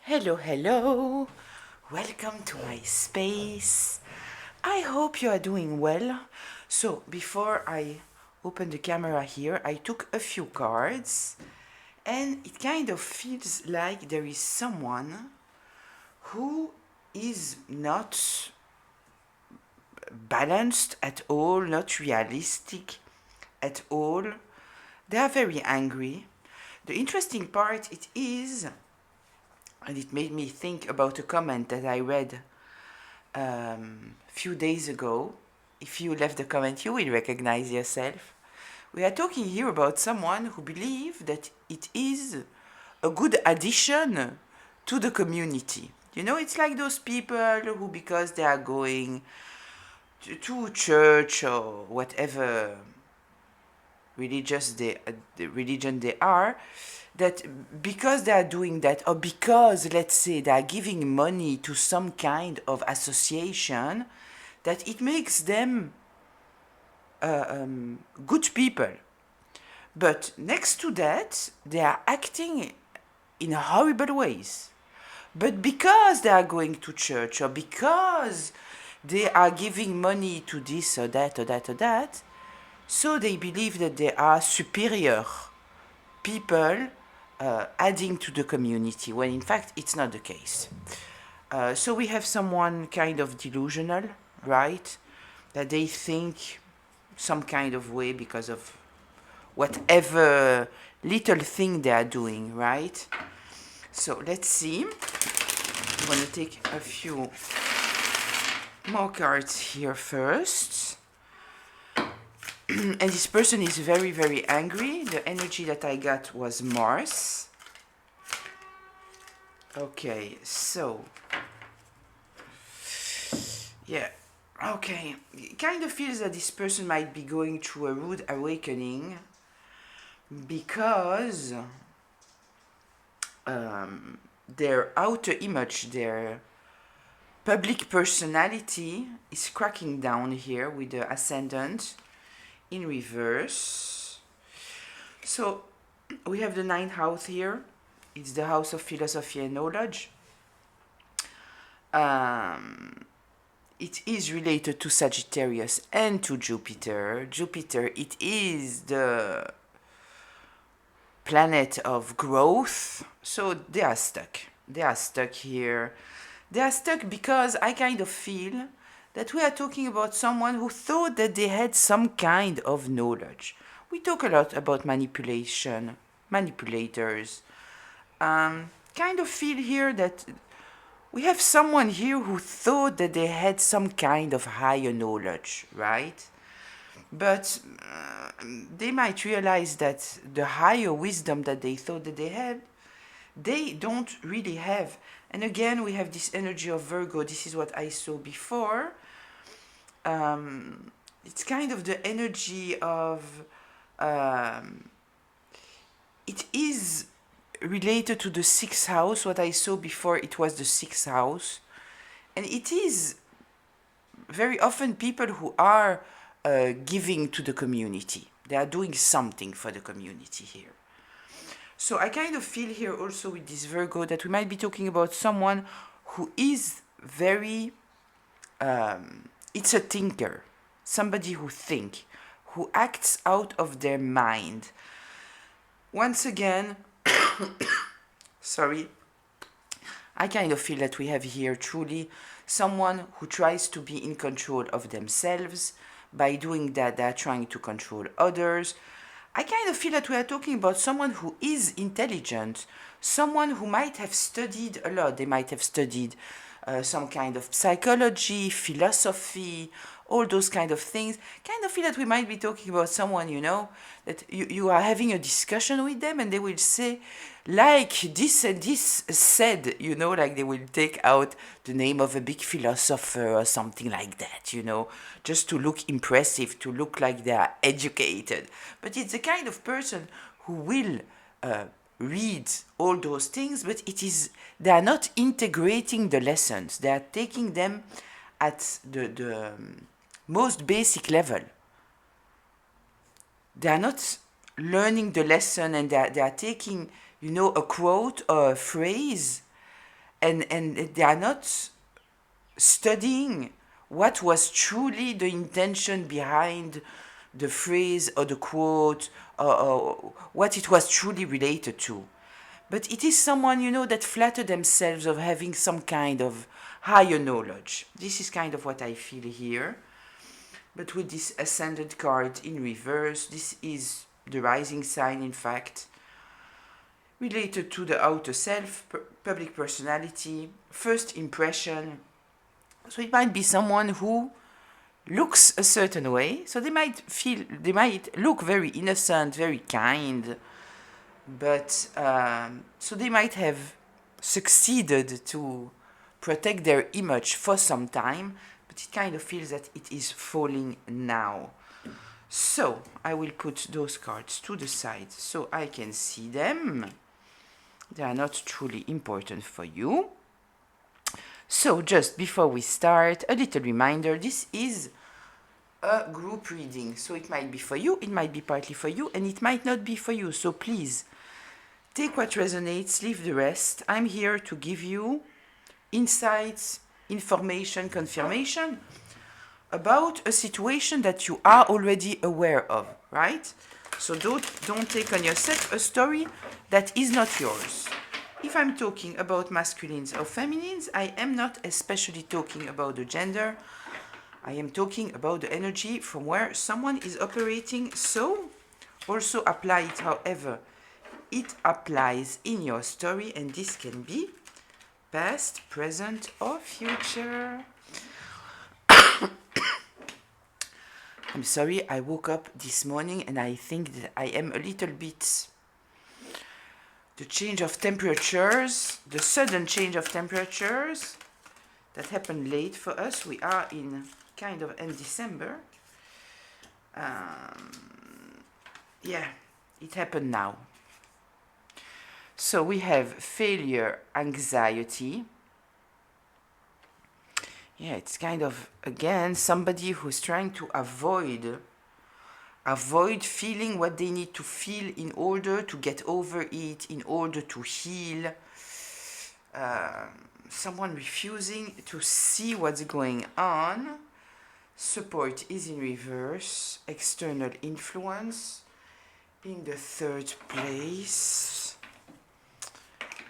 Hello, hello. Welcome to my space. I hope you are doing well. So, before I open the camera here, I took a few cards and it kind of feels like there is someone who is not balanced at all, not realistic at all. They are very angry. The interesting part it is, and it made me think about a comment that I read few days ago. If you left the comment, you will recognize yourself. We are talking here about someone who believes that it is a good addition to the community. You know, it's like those people who, because they are going to church or whatever the religion they are, that because they are doing that, or because, let's say, they are giving money to some kind of association, that it makes them good people. But next to that, they are acting in horrible ways. But because they are going to church, or because they are giving money to this or that or that or that, so they believe that they are superior people adding to the community, when in fact it's not the case. So we have someone kind of delusional, right? That they think some kind of way because of whatever little thing they are doing, right? So let's see. I'm gonna take a few more cards here first. And this person is very, very angry. The energy that I got was Mars. Okay, so yeah, okay. It kind of feels that this person might be going through a rude awakening because their outer image, their public personality is cracking down here with the ascendant in reverse. So we have the ninth house here. It's the house of philosophy and knowledge. It is related to Sagittarius and to Jupiter. Jupiter, it is the planet of growth. So they are stuck. They are stuck here. They are stuck because I kind of feel that we are talking about someone who thought that they had some kind of knowledge. We talk a lot about manipulation, manipulators. Kind of feel here that we have someone here who thought that they had some kind of higher knowledge, right? But they might realize that the higher wisdom that they thought that they had, they don't really have. And again, we have this energy of Virgo. This is what I saw before. It's kind of the energy of it is related to the sixth house. What I saw before, it was the sixth house. And it is very often people who are giving to the community. They are doing something for the community here. So I kind of feel here also with this Virgo that we might be talking about someone who is very, it's a thinker, somebody who thinks, who acts out of their mind. Once again, sorry, I kind of feel that we have here truly someone who tries to be in control of themselves. By doing that, they're trying to control others. I kind of feel that we are talking about someone who is intelligent, someone who might have studied a lot. They might have studied some kind of psychology, philosophy, all those kind of things. Kind of feel that we might be talking about someone, you know, that you are having a discussion with them and they will say, like this and this said, you know, like they will take out the name of a big philosopher or something like that, you know, just to look impressive, to look like they are educated. But it's the kind of person who will read all those things, but it is they are not integrating the lessons. They are taking them at the most basic level. They are not learning the lesson, and they are taking, you know, a quote or a phrase, and they are not studying what was truly the intention behind the phrase or the quote, or what it was truly related to. But it is someone, that flatter themselves of having some kind of higher knowledge. This is kind of what I feel here. But with this ascendant card in reverse, this is the rising sign, in fact, related to the outer self, public personality, first impression. So it might be someone who looks a certain way. So they might look very innocent, very kind, but so they might have succeeded to protect their image for some time, but it kind of feels that it is falling now. So I will put those cards to the side so I can see them. They are not truly important for you. So just before we start, a little reminder, this is a group reading. So it might be for you, it might be partly for you, and it might not be for you. So please, take what resonates, leave the rest. I'm here to give you insights, information, confirmation about a situation that you are already aware of, right? So don't take on yourself a story that is not yours. If I'm talking about masculines or feminines, I am not especially talking about the gender. I am talking about the energy from where someone is operating. So also apply it however it applies in your story, and this can be past, present, or future. I'm sorry, I woke up this morning and I think that I am a little bit... The change of temperatures, the sudden change of temperatures that happened late for us. We are in kind of end December. Yeah, it happened now. So we have failure, anxiety. Yeah, it's kind of, again, somebody who's trying to avoid feeling what they need to feel in order to get over it, in order to heal. Someone refusing to see what's going on. Support is in reverse. External influence in the third place.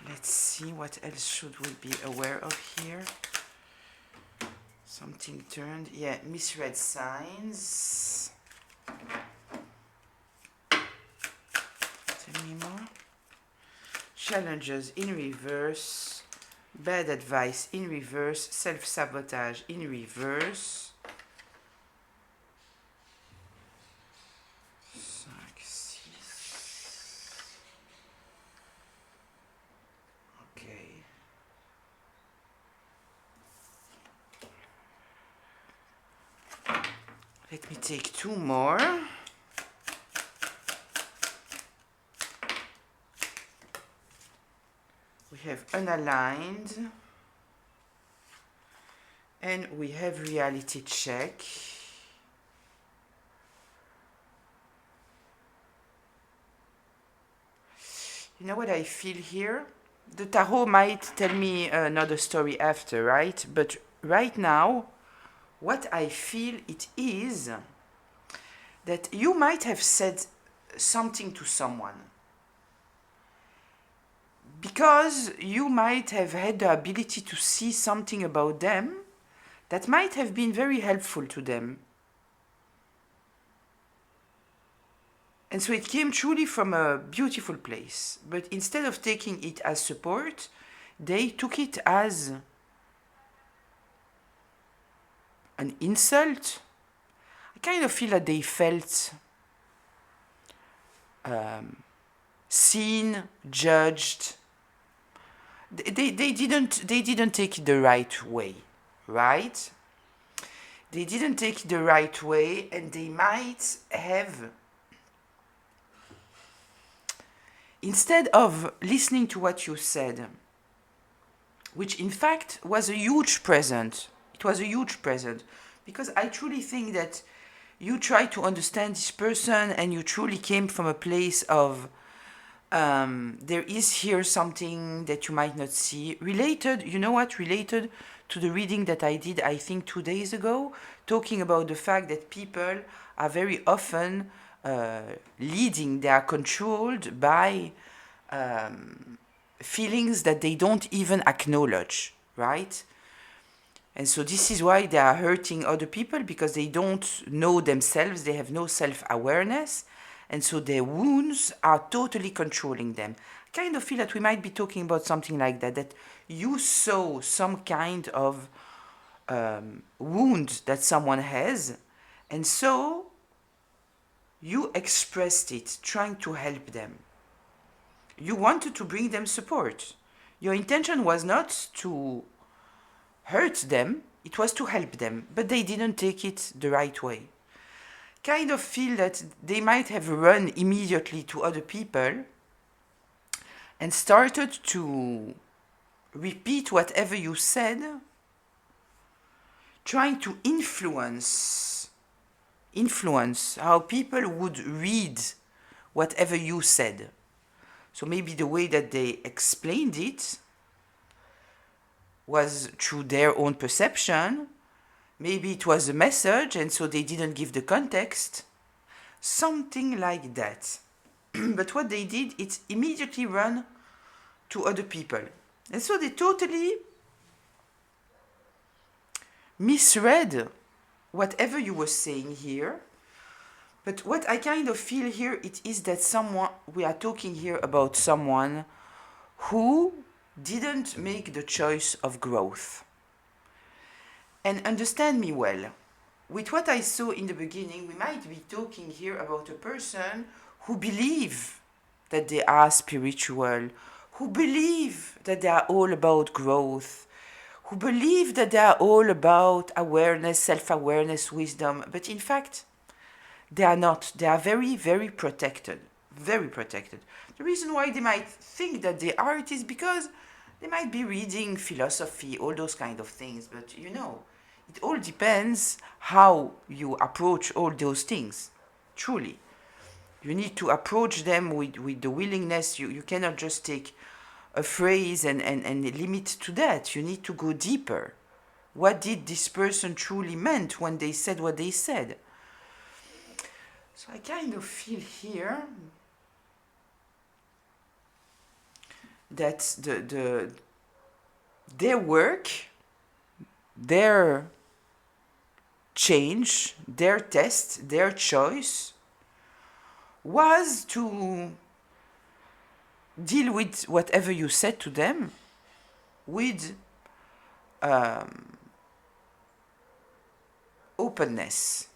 Let's see what else should we be aware of here. Something turned. Yeah, misread signs. Tell me more. Challenges in reverse. Bad advice in reverse. Self-sabotage in reverse. Okay. Let me take two more. We have unaligned, and we have reality check. You know what I feel here? The tarot might tell me another story after, right? But right now, what I feel it is that you might have said something to someone because you might have had the ability to see something about them that might have been very helpful to them. And so it came truly from a beautiful place. But instead of taking it as support, they took it as an insult. I kind of feel that they felt seen, judged. They didn't take it the right way, right? They didn't take it the right way, and they might have, instead of listening to what you said, which in fact was a huge present. It was a huge present, because I truly think that you try to understand this person and you truly came from a place of There is here something that you might not see related, you know what, related to the reading that I did, I think 2 days ago, talking about the fact that people are very often leading, they are controlled by feelings that they don't even acknowledge, right? And so this is why they are hurting other people, because they don't know themselves, they have no self-awareness, and so their wounds are totally controlling them. I kind of feel that we might be talking about something like that, that you saw some kind of wound that someone has, and so you expressed it, trying to help them. You wanted to bring them support. Your intention was not to hurt them, it was to help them, but they didn't take it the right way. Kind of feel that they might have run immediately to other people and started to repeat whatever you said, trying to influence how people would read whatever you said. So maybe the way that they explained it was through their own perception. Maybe it was a message and so they didn't give the context. Something like that. But what they did, is immediately run to other people. And so they totally misread whatever you were saying here. But what I kind of feel here, it is that we are talking here about someone who didn't make the choice of growth. And understand me well, with what I saw in the beginning, we might be talking here about a person who believe that they are spiritual, who believe that they are all about growth, who believe that they are all about awareness, self-awareness, wisdom, but in fact, they are not. They are very, very protected. Very protected. The reason why they might think that they are it is because they might be reading philosophy, all those kind of things, but you know, it all depends how you approach all those things. Truly. You need to approach them with the willingness. You cannot just take a phrase and limit to that. You need to go deeper. What did this person truly meant when they said what they said? So I kind of feel here that their work, their change, their test, their choice was to deal with whatever you said to them with openness.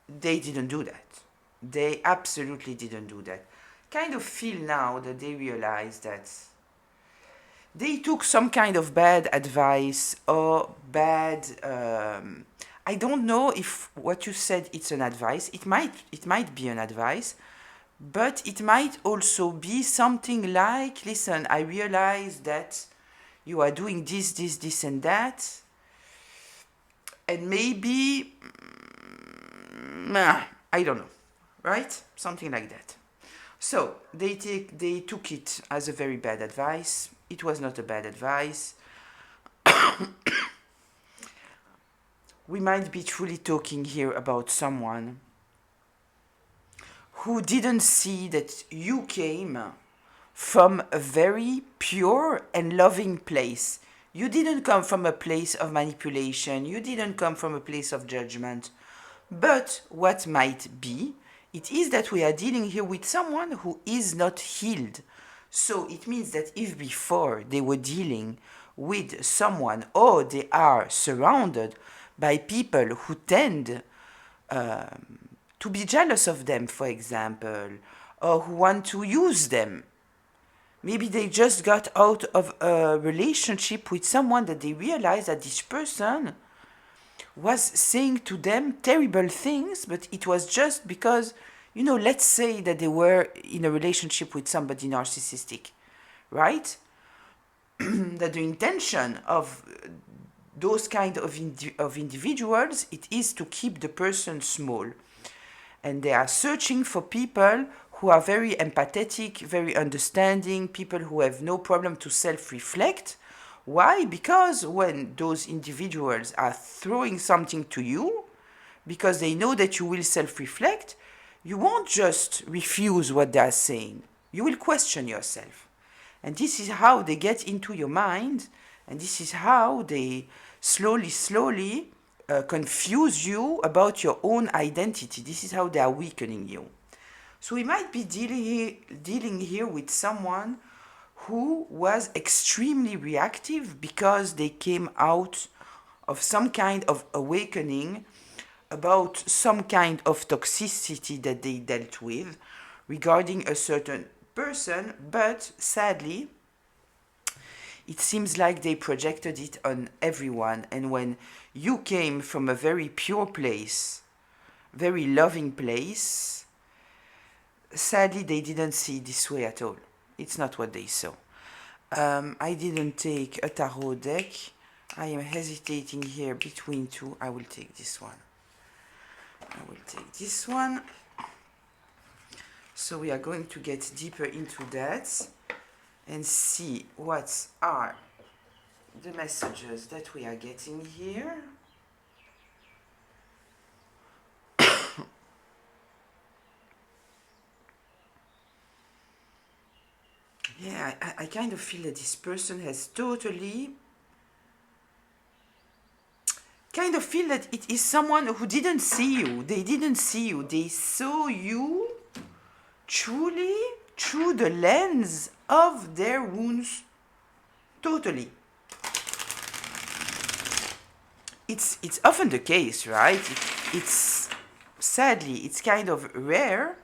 They didn't do that. They absolutely didn't do that. Kind of feel now that they realize that they took some kind of bad advice or bad I don't know if what you said it's an advice. It might be an advice, but it might also be something like, listen, I realize that you are doing this and that, and maybe I don't know, right? Something like that. So they took it as a very bad advice. It was not a bad advice. We might be truly talking here about someone who didn't see that you came from a very pure and loving place. You didn't come from a place of manipulation. You didn't come from a place of judgment. But what might be, it is that we are dealing here with someone who is not healed. So it means that if before they were dealing with someone, or they are surrounded by people who tend to be jealous of them, for example, or who want to use them. Maybe they just got out of a relationship with someone that they realized that this person was saying to them terrible things, but it was just because, let's say that they were in a relationship with somebody narcissistic, right? That the intention of those kind of individuals, it is to keep the person small. And they are searching for people who are very empathetic, very understanding, people who have no problem to self-reflect. Why? Because when those individuals are throwing something to you, because they know that you will self-reflect, you won't just refuse what they are saying. You will question yourself. And this is how they get into your mind, and this is how they slowly confuse you about your own identity. This is how they are weakening you. So we might be dealing here with someone who was extremely reactive because they came out of some kind of awakening about some kind of toxicity that they dealt with regarding a certain person, but sadly, it seems like they projected it on everyone. And when you came from a very pure place, very loving place, sadly, they didn't see it this way at all. It's not what they saw. I didn't take a tarot deck. I am hesitating here between two. I will take this one. So we are going to get deeper into that and see what are the messages that we are getting here. Yeah, I kind of feel that this person has totally kind of feel that it is someone who didn't see you. They didn't see you. They saw you truly through the lens of their wounds. Totally. It's often the case, right? It's sadly, it's kind of rare.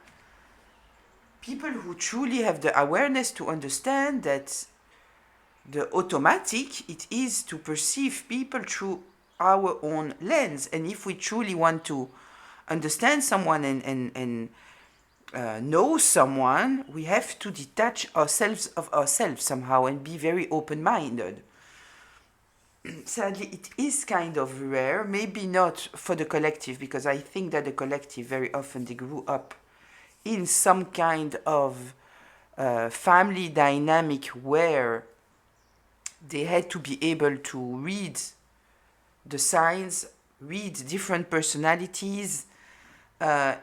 People who truly have the awareness to understand that the automatic it is to perceive people through our own lens. And if we truly want to understand someone and know someone, we have to detach ourselves of ourselves somehow and be very open-minded. Sadly, it is kind of rare, maybe not for the collective, because I think that the collective very often they grew up in some kind of family dynamic where they had to be able to read the signs, read different personalities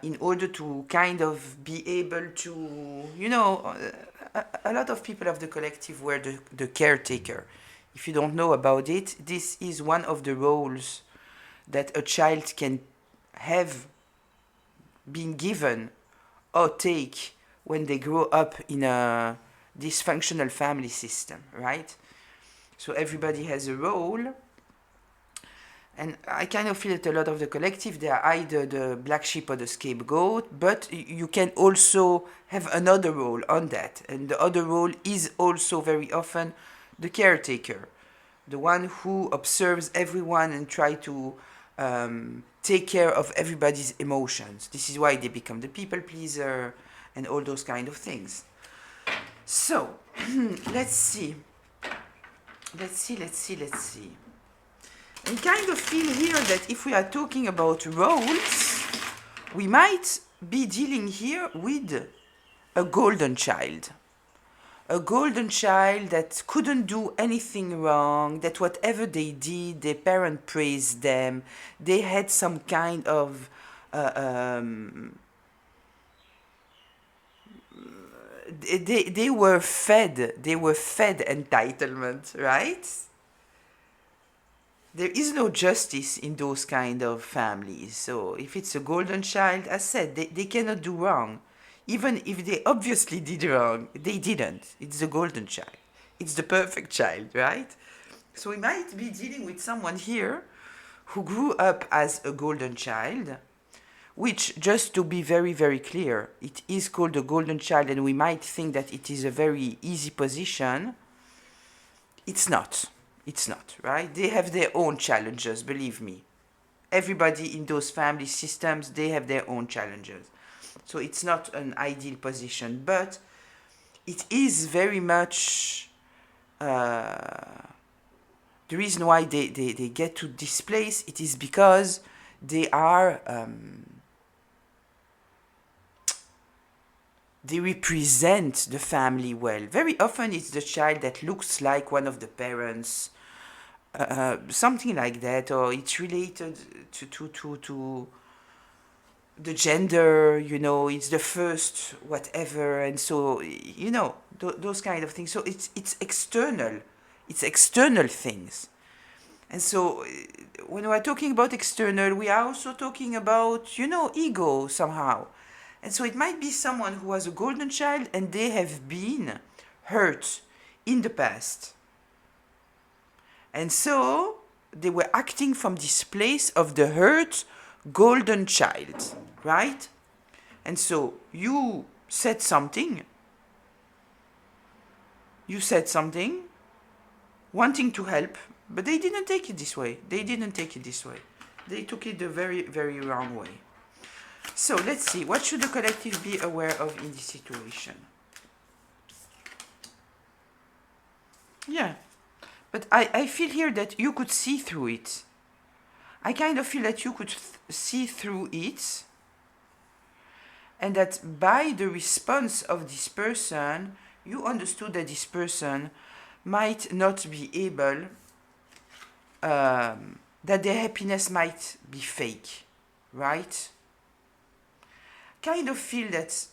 in order to kind of be able to, a lot of people of the collective were the caretaker. If you don't know about it, this is one of the roles that a child can have been given or take when they grow up in a dysfunctional family system, right? So everybody has a role. And I kind of feel that a lot of the collective, they are either the black sheep or the scapegoat, but you can also have another role on that. And the other role is also very often the caretaker, the one who observes everyone and try to take care of everybody's emotions. This is why they become the people pleaser and all those kind of things. So, let's see. I kind of feel here that if we are talking about roles, we might be dealing here with a golden child. A golden child that couldn't do anything wrong, that whatever they did, their parent praised them. They had some kind of they were fed entitlement, right? There is no justice in those kind of families. So if it's a golden child, as said, they cannot do wrong. Even if they obviously did wrong, they didn't. It's the golden child. It's the perfect child, right? So we might be dealing with someone here who grew up as a golden child, which, just to be very, very clear, it is called a golden child, and we might think that it is a very easy position. It's not. It's not, right? They have their own challenges, believe me. Everybody in those family systems, they have their own challenges. So it's not an ideal position, but it is very much the reason why they get to this place. It is because they are they represent the family well. Very often it's the child that looks like one of the parents, something like that, or it's related to the gender, it's the first whatever, and so, those kind of things. So it's external things. And so when we're talking about external, we are also talking about, ego somehow. And so it might be someone who was a golden child and they have been hurt in the past. And so they were acting from this place of the hurt golden child, right? And so you said something, wanting to help, but they didn't take it this way. They took it the very, very wrong way. So let's see, what should the collective be aware of in this situation? Yeah, but I feel here that you could see through it. I kind of feel that you could see through it, and that by the response of this person, you understood that this person might not be able, that their happiness might be fake, right? Kind of feel that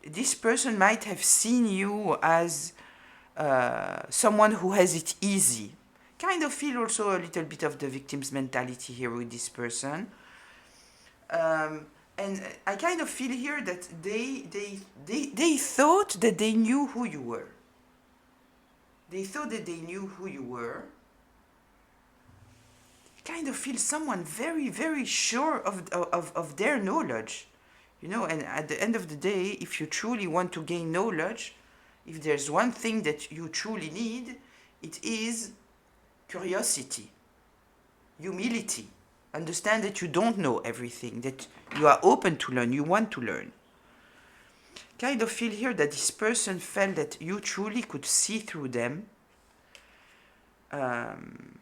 this person might have seen you as someone who has it easy. Kind of feel also a little bit of the victim's mentality here with this person. And I kind of feel here that they thought that they knew who you were. Kind of feel someone very, very sure of their knowledge. And at the end of the day, if you truly want to gain knowledge, if there's one thing that you truly need, it is curiosity, humility. Understand that you don't know everything, that you are open to learn, you want to learn. Kind of feel here that this person felt that you truly could see through them. And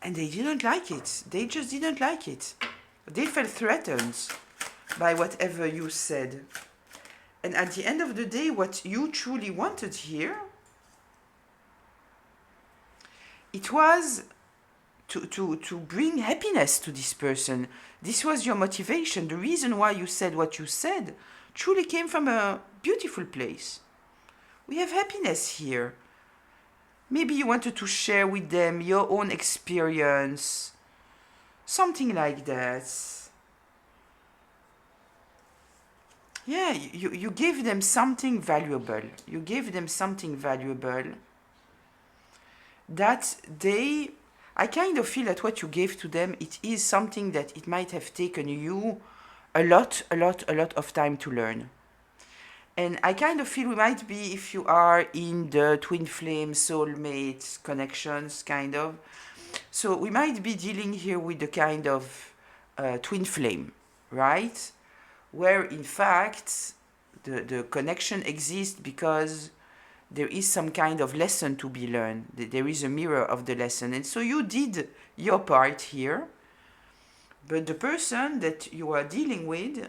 they didn't like it. They just didn't like it. They felt threatened by whatever you said. And at the end of the day, what you truly wanted here, it was to bring happiness to this person. This was your motivation. The reason why you said what you said truly came from a beautiful place. We have happiness here. Maybe you wanted to share with them your own experience, something like that. Yeah, you gave them something valuable. That I kind of feel that what you gave to them, it is something that it might have taken you a lot of time to learn. And I kind of feel we might be, if you are in the twin flame soulmate connections, kind of. So we might be dealing here with the kind of twin flame, right? Where in fact the connection exists because there is some kind of lesson to be learned. There is a mirror of the lesson. And so you did your part here. But the person that you are dealing with,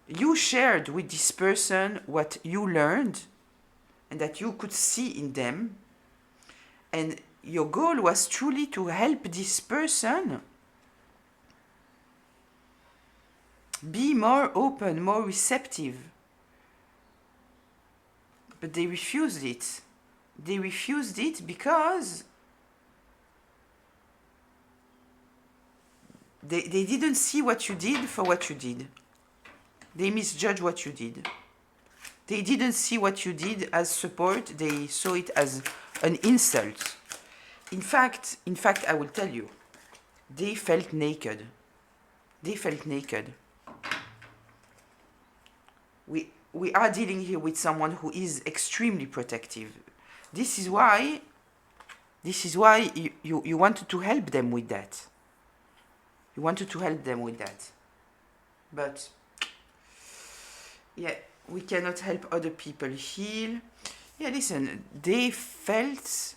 you shared with this person what you learned and that you could see in them. And your goal was truly to help this person be more open, more receptive. But they refused it. They refused it because they didn't see what you did for what you did. They misjudged what you did. They didn't see what you did as support. They saw it as an insult. In fact, I will tell you, they felt naked. We are dealing here with someone who is extremely protective. This is why you wanted to help them with that. But yeah, we cannot help other people heal. Yeah, listen, they felt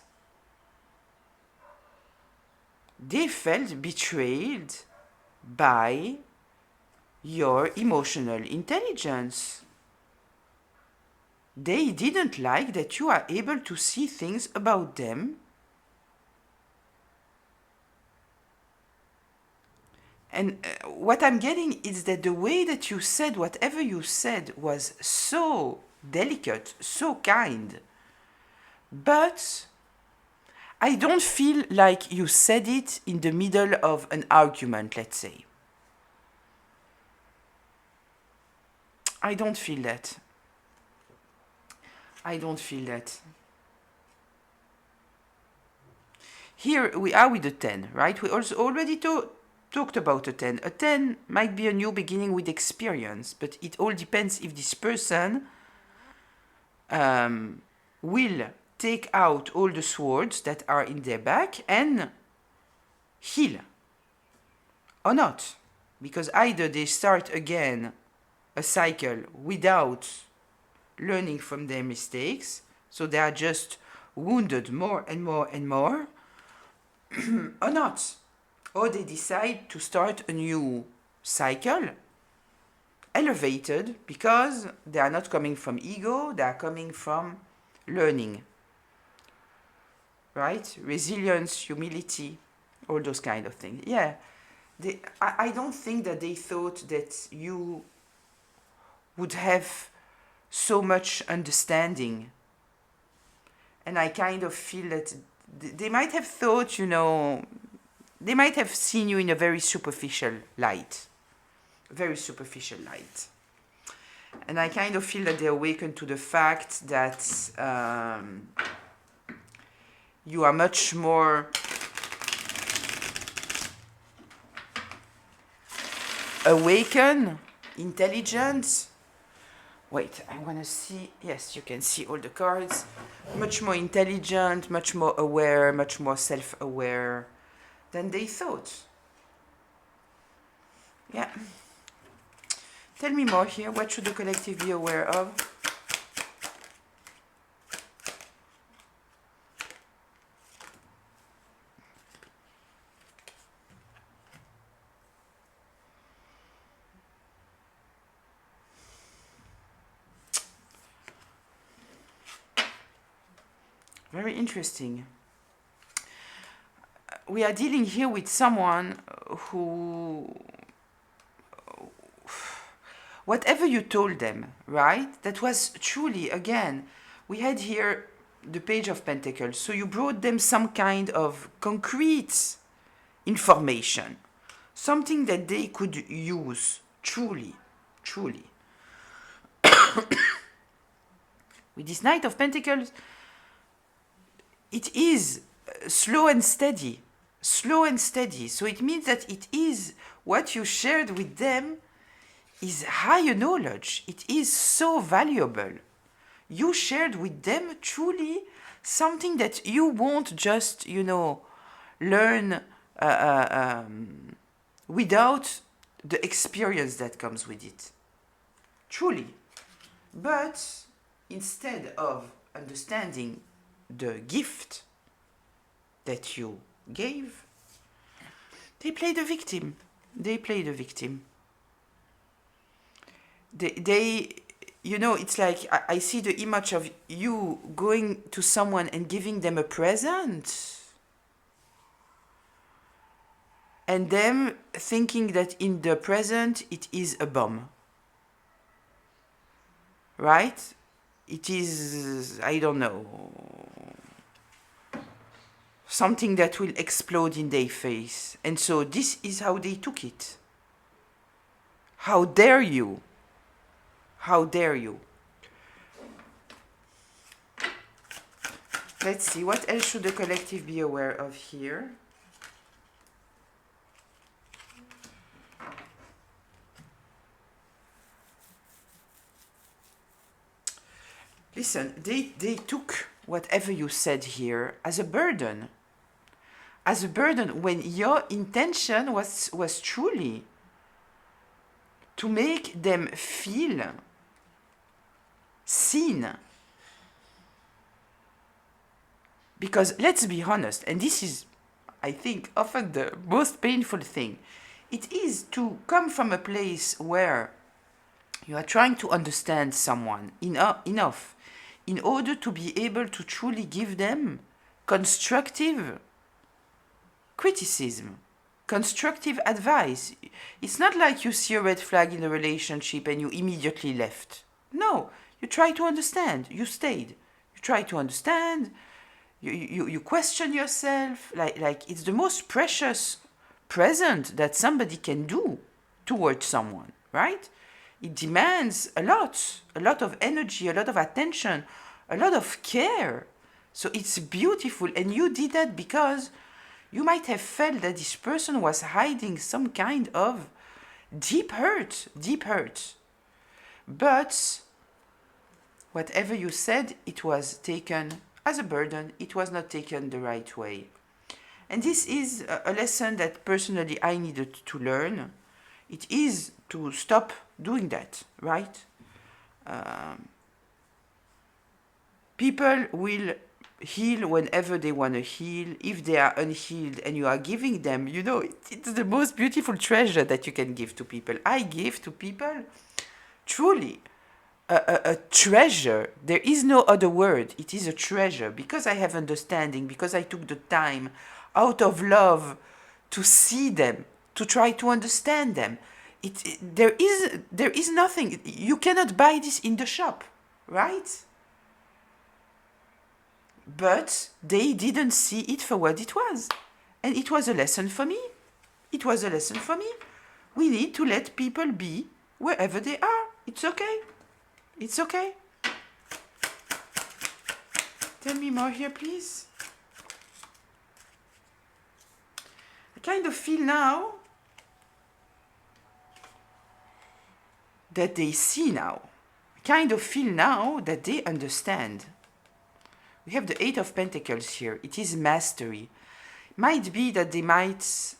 betrayed by your emotional intelligence. They didn't like that you are able to see things about them. And what I'm getting is that the way that you said whatever you said was so delicate, so kind. But I don't feel like you said it in the middle of an argument, let's say. I don't feel that. I don't feel that. Here we are with a 10, right? We also already talked about a 10. A 10 might be a new beginning with experience, but it all depends if this person will take out all the swords that are in their back and heal or not. Because either they start again a cycle without learning from their mistakes, so they are just wounded more and more and more, or not. Or they decide to start a new cycle, elevated, because they are not coming from ego, they are coming from learning. Right? Resilience, humility, all those kind of things. Yeah. I don't think that they thought that you would have so much understanding. And I kind of feel that they might have thought, they might have seen you in a very superficial light. Very superficial light. And I kind of feel that they awakened to the fact that you are much more awakened, intelligent. Wait, I want to see. Yes, you can see all the cards. Much more intelligent, much more aware, much more self-aware than they thought. Yeah. Tell me more here. What should the collective be aware of? Very interesting. We are dealing here with someone who, whatever you told them, right? That was truly, again, we had here the Page of Pentacles. So you brought them some kind of concrete information, something that they could use, truly, truly. With this Knight of Pentacles, it is slow and steady. Slow and steady. So it means that it is what you shared with them is higher knowledge. It is so valuable. You shared with them truly something that you won't just, learn without the experience that comes with it. Truly. But instead of understanding the gift that you gave, they play the victim. They play the victim. They it's like I see the image of you going to someone and giving them a present, and them thinking that in the present it is a bomb. Right? It is, I don't know, something that will explode in their face. And so this is how they took it. How dare you? How dare you? Let's see, what else should the collective be aware of here? Listen, they took whatever you said here as a burden. As a burden when your intention was truly to make them feel seen. Because let's be honest, and this is, I think, often the most painful thing. It is to come from a place where you are trying to understand someone enough in order to be able to truly give them constructive criticism, constructive advice. It's not like you see a red flag in a relationship and you immediately left. No, you try to understand. You stayed. You try to understand. You question yourself. Like it's the most precious present that somebody can do towards someone, right? It demands a lot of energy, a lot of attention, a lot of care. So it's beautiful. And you did that because you might have felt that this person was hiding some kind of deep hurt, deep hurt. But whatever you said, it was taken as a burden. It was not taken the right way. And this is a lesson that personally I needed to learn. It is to stop doing that, right? People will heal whenever they want to heal. If they are unhealed and you are giving them, it's the most beautiful treasure that you can give to people. I give to people truly a treasure. There is no other word. It is a treasure because I have understanding, because I took the time out of love to see them, to try to understand them. There is nothing. You cannot buy this in the shop, right? But they didn't see it for what it was. And it was a lesson for me. It was a lesson for me. We need to let people be wherever they are. It's okay. It's okay. Tell me more here, please. I kind of feel now that they see now. I kind of feel now that they understand. We have the Eight of Pentacles here. It is mastery. Might be that they might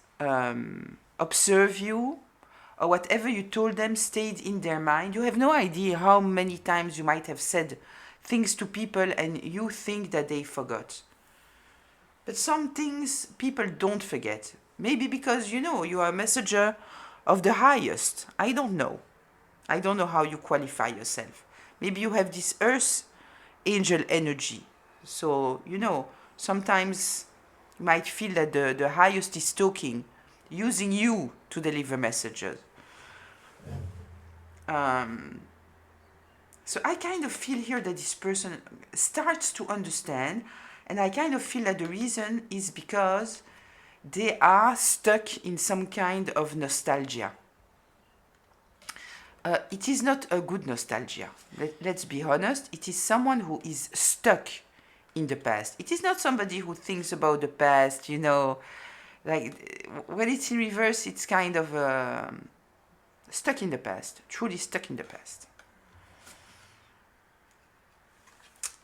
observe you, or whatever you told them stayed in their mind. You have no idea how many times you might have said things to people and you think that they forgot. But some things people don't forget. Maybe because, you are a messenger of the highest. I don't know. I don't know how you qualify yourself. Maybe you have this earth angel energy. So, sometimes you might feel that the highest is talking, using you to deliver messages. So I kind of feel here that this person starts to understand, and I kind of feel that the reason is because they are stuck in some kind of nostalgia. It is not a good nostalgia. Let's be honest. It is someone who is stuck in the past. It is not somebody who thinks about the past, like when it's in reverse, it's kind of stuck in the past, truly stuck in the past.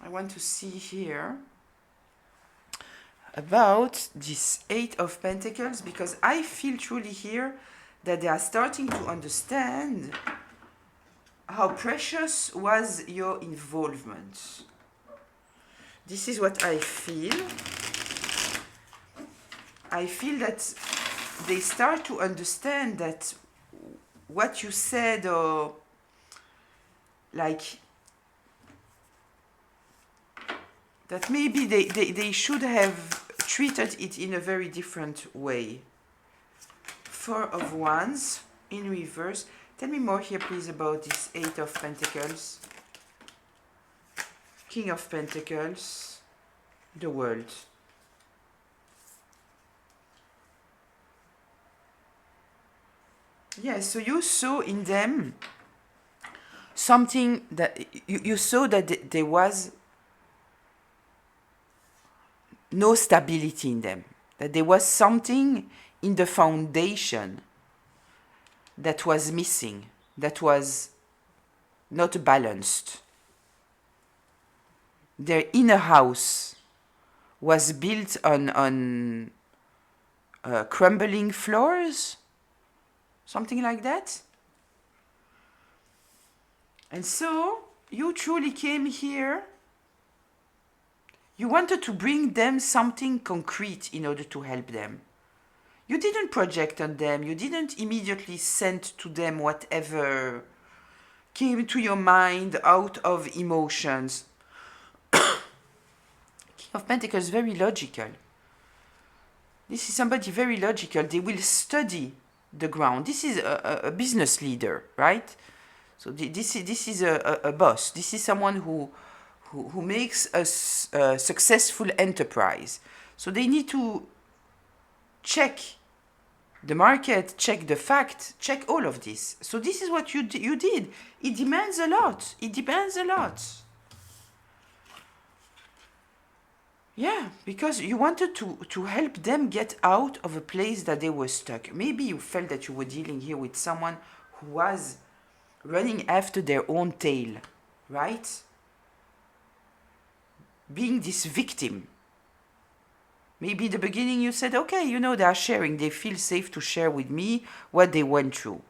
I want to see here about this Eight of Pentacles, because I feel truly here that they are starting to understand how precious was your involvement. This is what I feel. I feel that they start to understand that what you said, or like that maybe they should have treated it in a very different way. Four of Wands in reverse. Tell me more here, please, about this Eight of Pentacles. King of Pentacles. The World. Yes, so you saw in them something that you saw that there was no stability in them, that there was something in the foundation that was missing, that was not balanced. Their inner house was built on crumbling floors, something like that. And so you truly came here. You wanted to bring them something concrete in order to help them. You didn't project on them. You didn't immediately send to them whatever came to your mind out of emotions. King of Pentacles, very logical. This is somebody very logical. They will study the ground. This is a business leader, right? So this is a boss. This is someone who makes a successful enterprise. So they need to check the market, check the fact, check all of this. So this is what you did. It demands a lot. It demands a lot. Yeah, because you wanted to help them get out of a place that they were stuck. Maybe you felt that you were dealing here with someone who was running after their own tail, right? Being this victim. Maybe in the beginning you said, okay, you know, they are sharing. They feel safe to share with me what they went through.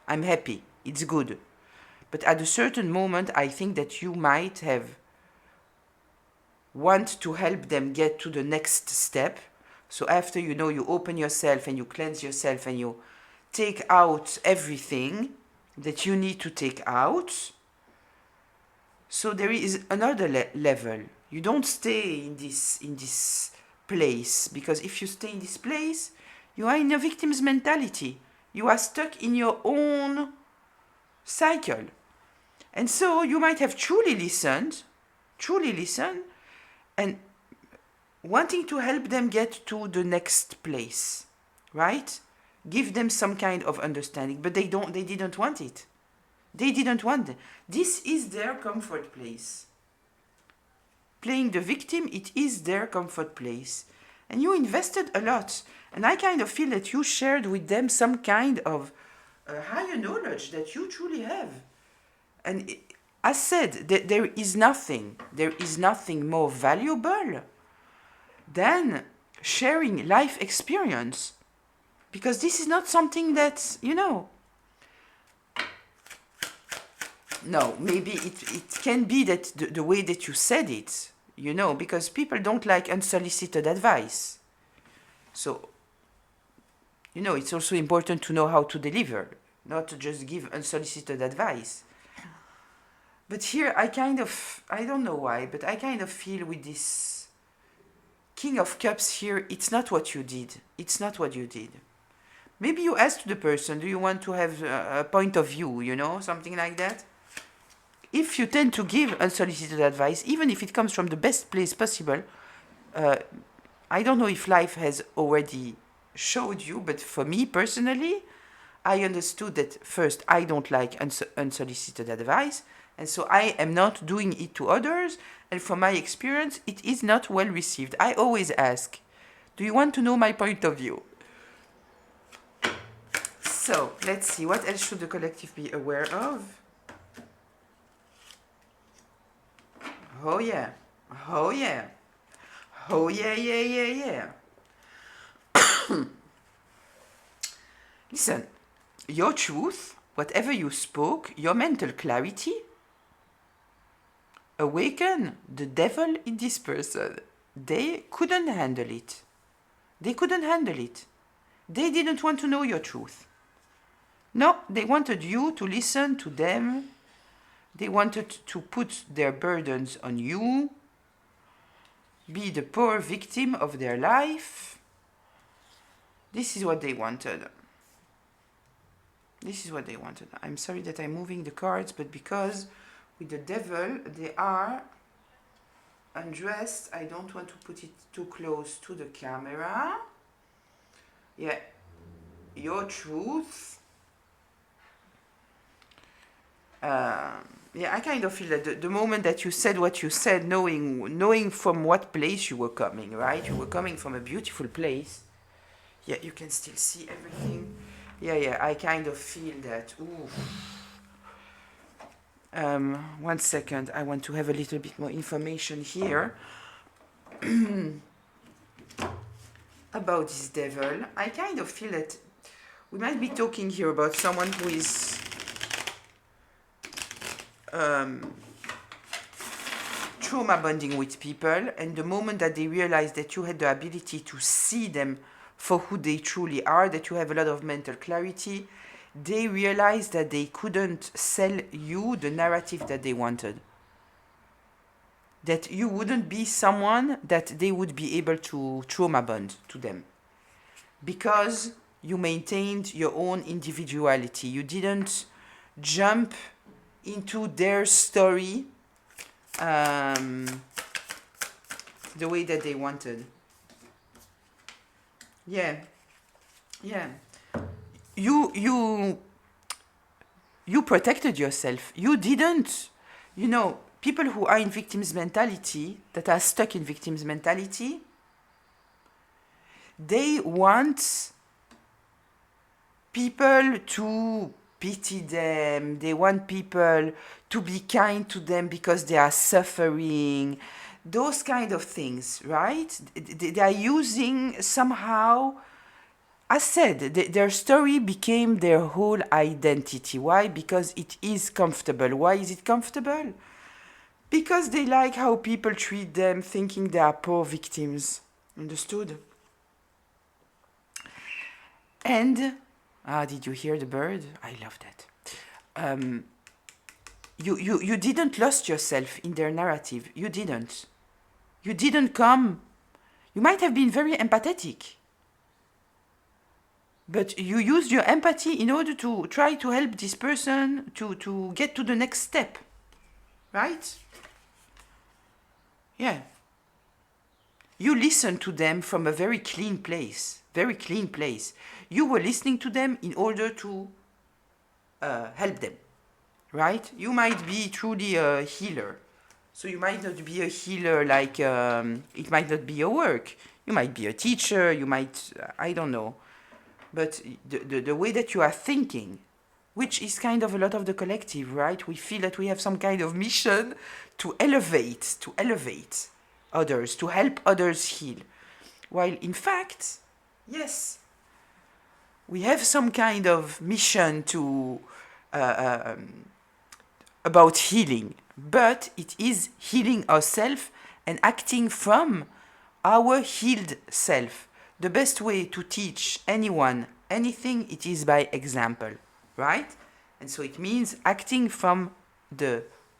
I'm happy. It's good. But at a certain moment, I think that you might have want to help them get to the next step. So after, you know, you open yourself and you cleanse yourself and you take out everything that you need to take out. So there is another level. You don't stay in this place, because if you stay in this place, you are in a victim's mentality. You are stuck in your own cycle. And so you might have truly listened, and wanting to help them get to the next place, right? Give them some kind of understanding, but they didn't want it. They didn't want it. This is their comfort place. Playing the victim, it is their comfort place. And you invested a lot. And I kind of feel that you shared with them some kind of higher knowledge that you truly have. And as said, there is nothing more valuable than sharing life experience. Because this is not something that, you know. No, maybe it can be that the way that you said it, you know, because people don't like unsolicited advice. So, you know, it's also important to know how to deliver, not to just give unsolicited advice. But here I don't know why, but I kind of feel with this King of Cups here, it's not what you did. It's not what you did. Maybe you asked the person, do you want to have a point of view, you know, something like that? If you tend to give unsolicited advice, even if it comes from the best place possible, I don't know if life has already showed you, but for me personally, I understood that first, I don't like unsolicited advice, and so I am not doing it to others, and from my experience, it is not well received. I always ask, do you want to know my point of view? So, let's see, what else should the collective be aware of? Oh yeah, oh yeah, oh yeah, yeah. Listen, your truth, whatever you spoke, your mental clarity, awaken the devil in this person. They couldn't handle it. They couldn't handle it. They didn't want to know your truth. No, they wanted you to listen to them. They wanted to put their burdens on you, be the poor victim of their life. This is what they wanted. This is what they wanted. I'm sorry that I'm moving the cards, but because with the devil, they are undressed. I don't want to put it too close to the camera. Yeah, your truth. Yeah, I kind of feel that the moment that you said what you said, knowing from what place you were coming, right? You were coming from a beautiful place. Yeah, you can still see everything. Yeah, I kind of feel that. Ooh. 1 second, I want to have a little bit more information here about this devil. I kind of feel that we might be talking here about someone who is trauma bonding with people, and the moment that they realize that you had the ability to see them for who they truly are, that you have a lot of mental clarity, they realized that they couldn't sell you the narrative that they wanted. That you wouldn't be someone that they would be able to trauma bond to them. Because you maintained your own individuality. You didn't jump into their story the way that they wanted. Yeah, yeah. You protected yourself. You didn't, people who are in victim's mentality, that are stuck in victim's mentality, they want people to pity them. They want people to be kind to them because they are suffering. Those kind of things, right? They are using somehow, as said, their story became their whole identity. Why? Because it is comfortable. Why is it comfortable? Because they like how people treat them, thinking they are poor victims. Understood? And, did you hear the bird? I love that. You didn't lost yourself in their narrative. You didn't. You didn't come. You might have been very empathetic. But you used your empathy in order to try to help this person to get to the next step. Right? Yeah. You listened to them from a very clean place. Very clean place. You were listening to them in order to help them. Right? You might be truly a healer. So you might not be a healer like it might not be your work. You might be a teacher. You might, I don't know. But the way that you are thinking, which is kind of a lot of the collective, right? We feel that we have some kind of mission to elevate others, to help others heal. While in fact, yes, we have some kind of mission to about healing, but it is healing ourselves and acting from our healed self. The best way to teach anyone anything, it is by example, right? And so it means acting from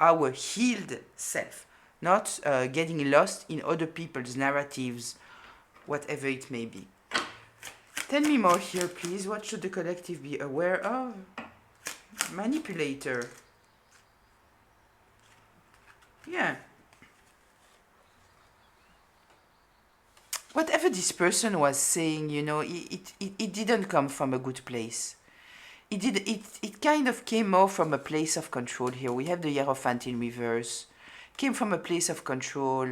our healed self, not getting lost in other people's narratives, whatever it may be. Tell me more here, please. What should the collective be aware of? Manipulator. Yeah. Whatever this person was saying, it didn't come from a good place. It kind of came more from a place of control here. We have the Hierophant in reverse. Came from a place of control.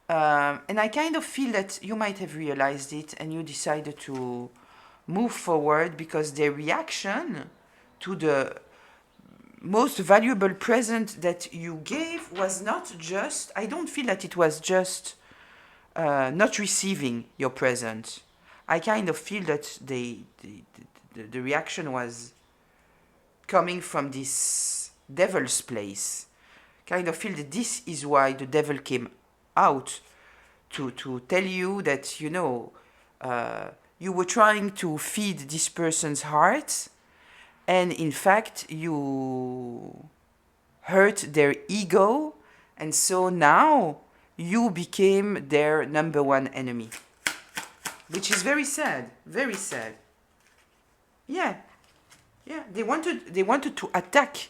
And I kind of feel that you might have realized it and you decided to move forward because their reaction to the most valuable present that you gave was not just, I don't feel that it was just not receiving your present. I kind of feel that the reaction was coming from this devil's place. Kind of feel that this is why the devil came out to tell you that, you were trying to feed this person's heart, and in fact, you hurt their ego, and so now you became their number one enemy. Which is very sad, very sad. Yeah, they wanted to attack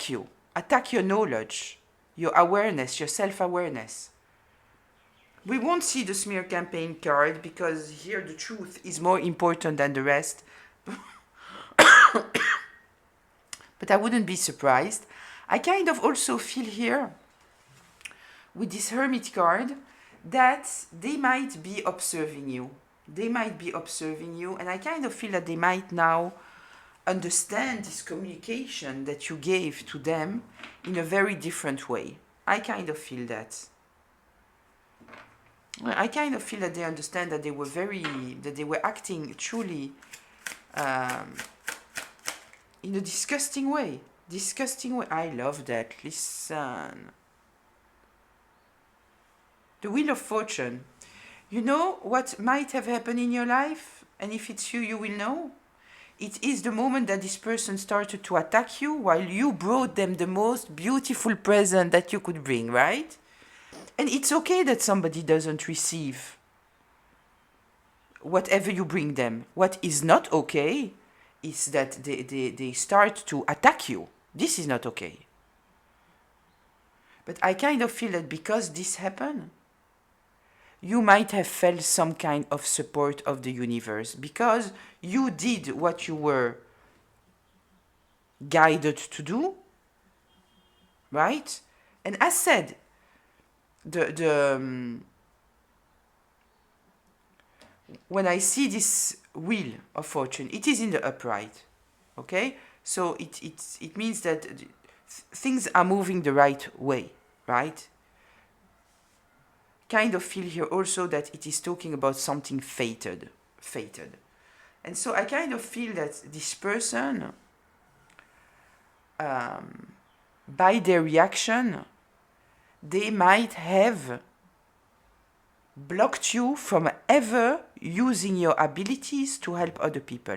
you, attack your knowledge, your awareness, your self-awareness. We won't see the smear campaign card because here the truth is more important than the rest. But I wouldn't be surprised. I kind of also feel here with this Hermit card that they might be observing you. They might be observing you, and I kind of feel that they might now understand this communication that you gave to them in a very different way. I kind of feel that. I kind of feel that they understand that they were acting truly in a disgusting way. Disgusting way. I love that. Listen. The Wheel of Fortune. You know what might have happened in your life? And if it's you, you will know. It is the moment that this person started to attack you while you brought them the most beautiful present that you could bring, right? And it's okay that somebody doesn't receive whatever you bring them. What is not okay is that they start to attack you. This is not okay. But I kind of feel that because this happened, you might have felt some kind of support of the universe because you did what you were guided to do, right? And as said, when I see this wheel of fortune, it is in the upright, okay? So it means that things are moving the right way, right? Kind of feel here also that it is talking about something fated. And so I kind of feel that this person, by their reaction, they might have blocked you from ever using your abilities to help other people.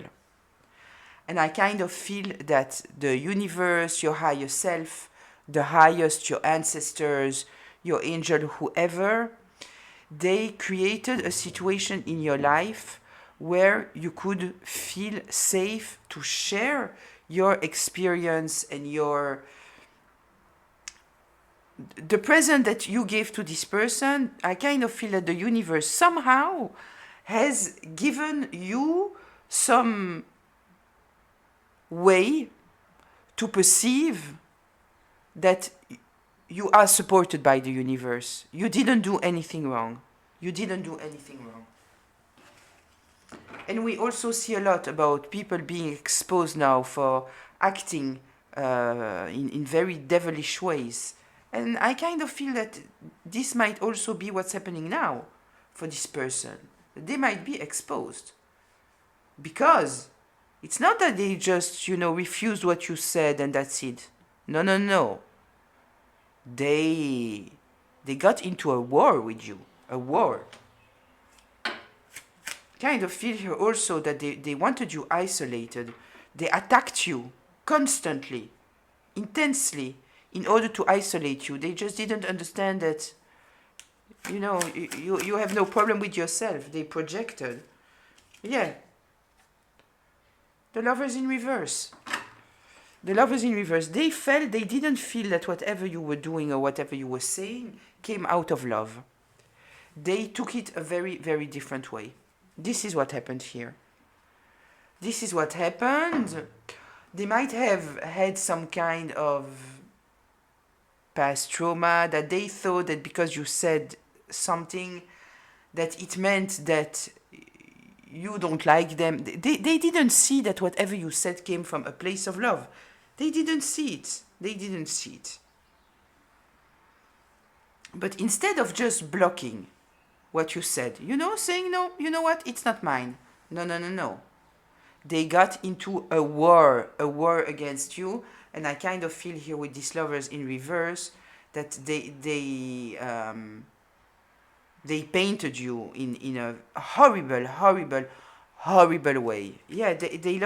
And I kind of feel that the universe, your higher self, the highest, your ancestors, your angel, whoever, they created a situation in your life where you could feel safe to share your experience and the present that you gave to this person. I kind of feel that the universe somehow has given you some way to perceive that you are supported by the universe. You didn't do anything wrong. And we also see a lot about people being exposed now for acting in very devilish ways. And I kind of feel that this might also be what's happening now for this person. They might be exposed. Because it's not that they just, refused what you said and that's it. No. They got into a war with you. A war. Kind of feel here also that they wanted you isolated. They attacked you constantly, intensely, in order to isolate you. They just didn't understand that, you have no problem with yourself. They projected. Yeah. The lovers in reverse. They didn't feel that whatever you were doing or whatever you were saying came out of love. They took it a very, very different way. This is what happened here. They might have had some kind of past trauma that they thought that because you said something that it meant that you don't like them. They didn't see that whatever you said came from a place of love. They didn't see it. But instead of just blocking what you said, saying, no, you know what, it's not mine. No. They got into a war against you. And I kind of feel here with these lovers in reverse that they painted you in a horrible way. Yeah, they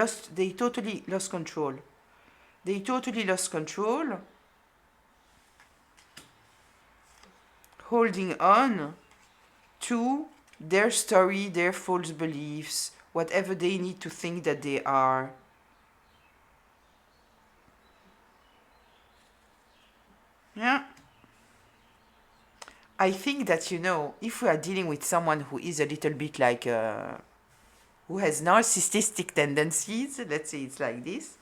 totally lost control. Holding on to their story, their false beliefs, whatever they need to think that they are. Yeah. I think that, if we are dealing with someone who is a little bit like, who has narcissistic tendencies, let's say it's like this,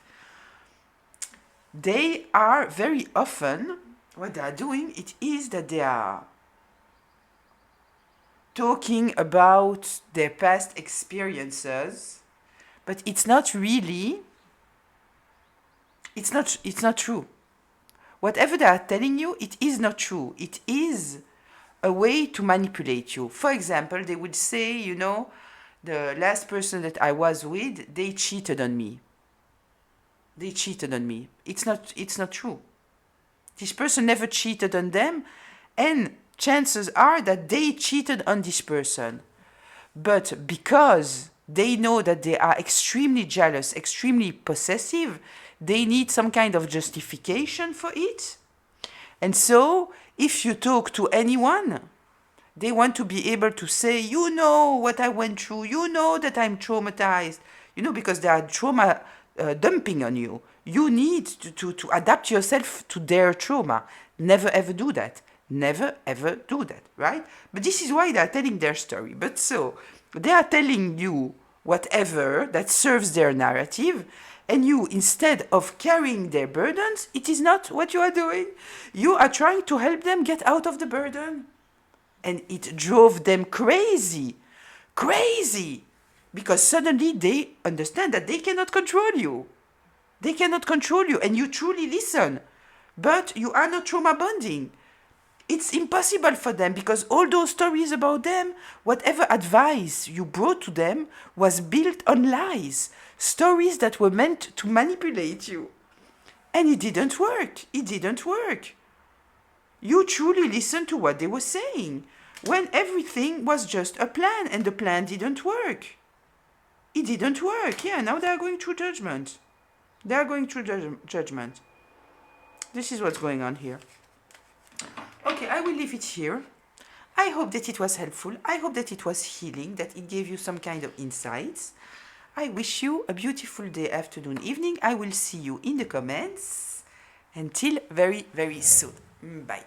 they are very often, what they are doing, it is that they are talking about their past experiences, but it's not true. Whatever they are telling you, it is not true. It is a way to manipulate you. For example, they would say, the last person that I was with, they cheated on me. It's not true. This person never cheated on them, and chances are that they cheated on this person. But because they know that they are extremely jealous, extremely possessive, they need some kind of justification for it. And so, if you talk to anyone, they want to be able to say, you know what I went through, you know that I'm traumatized, because they are trauma dumping on you. You need to adapt yourself to their trauma. Never ever do that. Never ever do that, right? But this is why they are telling their story. But so, they are telling you whatever that serves their narrative, and you, instead of carrying their burdens, it is not what you are doing. You are trying to help them get out of the burden. And it drove them crazy. Crazy! Because suddenly they understand that they cannot control you. They cannot control you, and you truly listen. But you are not trauma bonding. It's impossible for them because all those stories about them, whatever advice you brought to them, was built on lies. Stories that were meant to manipulate you. And it didn't work. It didn't work. You truly listened to what they were saying when everything was just a plan and the plan didn't work. It didn't work. Yeah, now they are going through judgment. They are going through judgment. This is what's going on here. Okay, I will leave it here. I hope that it was helpful. I hope that it was healing, that it gave you some kind of insights. I wish you a beautiful day, afternoon, evening. I will see you in the comments. Until very, very soon. Bye.